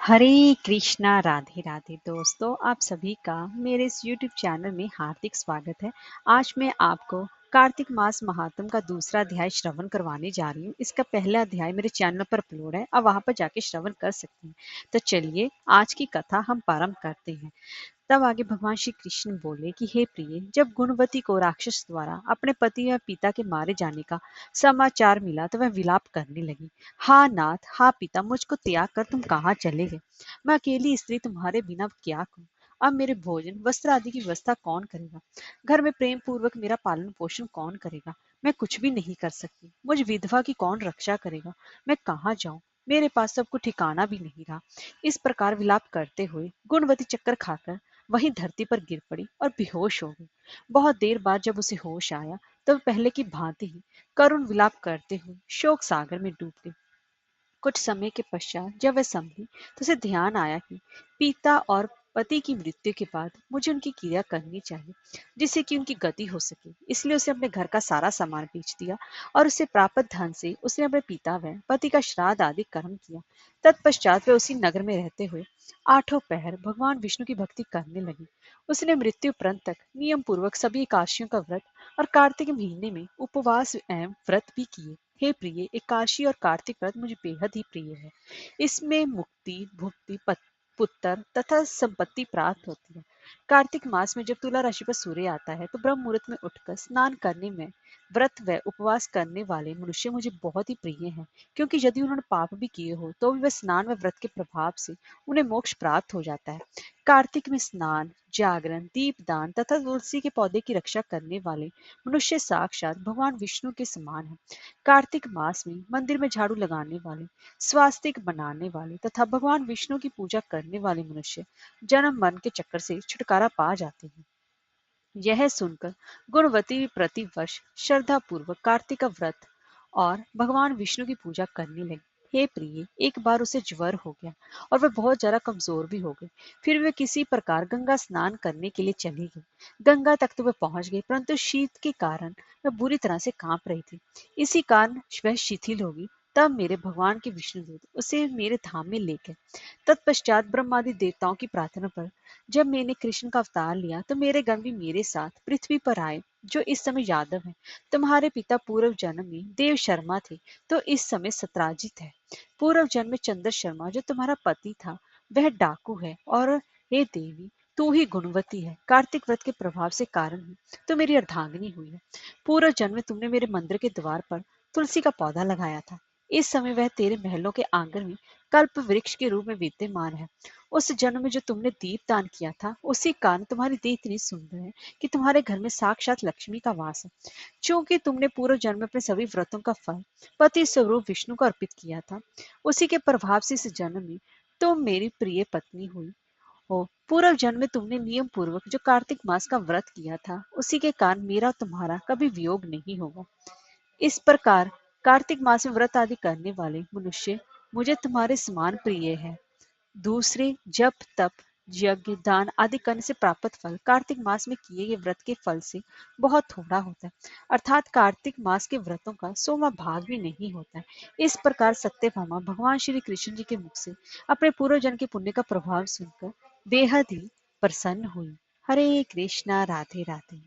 हरे कृष्णा राधे राधे दोस्तों, आप सभी का मेरे इस YouTube चैनल में हार्दिक स्वागत है। आज मैं आपको कार्तिक मास महात्म का दूसरा अध्याय श्रवण करवाने जा रही हूँ। इसका पहला अध्याय मेरे चैनल पर अपलोड है, आप वहां पर जाके श्रवण कर सकते हैं। तो चलिए आज की कथा हम प्रारंभ करते हैं। तब आगे भगवान श्री कृष्ण बोले कि हे प्रिय, जब गुणवती को राक्षस द्वारा अपने पति व पिता के मारे जाने का समाचार मिला तो वह विलाप करने लगी। हा नाथ, हा पिता, मुझको त्याग कर तुम कहाँ चले गए? मैं अकेली स्त्री तुम्हारे बिना क्या करूं? अब मेरे भोजन वस्त्र आदि की व्यवस्था कौन करेगा? घर में प्रेम पूर्वक मेरा पालन पोषण कौन करेगा? मैं कुछ भी नहीं कर सकती। मुझ विधवा की कौन रक्षा करेगा? मैं कहाँ जाऊं? मेरे पास सबको ठिकाना भी नहीं रहा। इस प्रकार विलाप करते हुए गुणवती चक्कर खाकर वहीं धरती पर गिर पड़ी और बेहोश हो गई। बहुत देर बाद जब उसे होश आया तब पहले की भांति ही करुण विलाप करते हुए शोक सागर में डूब गई। कुछ समय के पश्चात जब वह संभली तो उसे ध्यान आया कि पिता और पति की मृत्यु के बाद मुझे उनकी क्रिया करनी चाहिए जिससे कि उनकी गति हो सके। इसलिए उसे अपने घर का सारा सामान बेच दिया और उससे प्राप्त धन से उसने अपने पिता व पति का श्राद्ध आदि कर्म किया। तत्पश्चात वह उसी नगर में रहते हुए आठों पहर भगवान विष्णु की भक्ति करने लगी। उसने मृत्यु पर्यंत तक नियम पूर्वक सभी एकादशियों का व्रत और कार्तिक महीने में उपवास एवं व्रत भी किए। हे प्रिय, एकादशी और कार्तिक व्रत मुझे बेहद ही प्रिय है। इसमें मुक्ति, भुक्ति, पुत्र तथा संपत्ति प्राप्त होती है। कार्तिक मास में जब तुला राशि पर सूर्य आता है तो ब्रह्म मुहूर्त में उठकर स्नान करने में व्रत व उपवास करने वाले मनुष्य मुझे बहुत ही प्रिय हैं, क्योंकि यदि उन्होंने पाप भी किए हो तो भी वह स्नान व व्रत के प्रभाव से उन्हें मोक्ष प्राप्त हो जाता है। कार्तिक में स्नान, जागरण, दीपदान तथा तुलसी के पौधे की रक्षा करने वाले मनुष्य साक्षात भगवान विष्णु के समान है। कार्तिक मास में मंदिर में झाड़ू लगाने वाले, स्वास्तिक बनाने वाले तथा भगवान विष्णु की पूजा करने वाले मनुष्य जन्म मरण के चक्कर से छुटकारा पा जाते हैं। यह सुनकर गुणवती प्रतिवर्ष श्रद्धा पूर्वक कार्तिक का व्रत और भगवान विष्णु की पूजा करने लगी। हे प्रिय, एक बार उसे ज्वर हो गया और वह बहुत ज्यादा कमजोर भी हो गई। फिर वे किसी प्रकार गंगा स्नान करने के लिए चली गई। गंगा तक तो वह पहुंच गई, परंतु शीत के कारण वह बुरी तरह से कांप रही थी। इसी कारण वह शिथिल होगी। तब मेरे भगवान के विष्णुदूत उसे मेरे धाम में ले गए। तत्पश्चात ब्रह्मादि देवताओं की प्रार्थना पर जब मैंने कृष्ण का अवतार लिया तो मेरे गण भी मेरे साथ पृथ्वी पर आए, जो इस समय यादव है। तुम्हारे पिता पूर्व जन्म में देव शर्मा थे, तो इस समय सत्राजित है। पूर्व जन्म में चंद्र शर्मा जो तुम्हारा पति था वह डाकू है। और हे देवी, तू ही गुणवती है। कार्तिक व्रत के प्रभाव से कारण ही तो मेरी अर्धांगिनी हुई है। पूर्व जन्म में तुमने मेरे मंदिर के द्वार पर तुलसी का पौधा लगाया था। इस समय वह तेरे महलों के आंगन में कल्प वृक्ष के रूप में विद्यमान है। उस जन्म में जो तुमने दीप दान किया था उसी कारण तुम्हारी देह इतनी सुंदर है कि तुम्हारे घर में साक्षात लक्ष्मी का वास है। क्योंकि तुमने पूर्व जन्म में अपने सभी व्रतों का फल पति स्वरूप विष्णु को अर्पित किया था, उसी के प्रभाव से इस जन्म में तुम मेरी प्रिय पत्नी हुई हो। पूर्व जन्म में तुमने नियम पूर्वक जो कार्तिक मास का व्रत किया था उसी के कारण मेरा तुम्हारा कभी वियोग नहीं होगा। इस प्रकार कार्तिक मास में व्रत आदि करने वाले मनुष्य मुझे तुम्हारे समान प्रिय है। दूसरे जप तप यज्ञ दान आदि करने से प्राप्त फल कार्तिक मास में किए गए व्रत के फल से बहुत थोड़ा होता है, अर्थात कार्तिक मास के व्रतों का 100वां भाग भी नहीं होता है। इस प्रकार सत्यभामा भगवान श्री कृष्ण जी के मुख से अपने पूर्व जन्म के पुण्य का प्रभाव सुनकर बेहद ही प्रसन्न हुई। हरे कृष्णा, राधे राधे।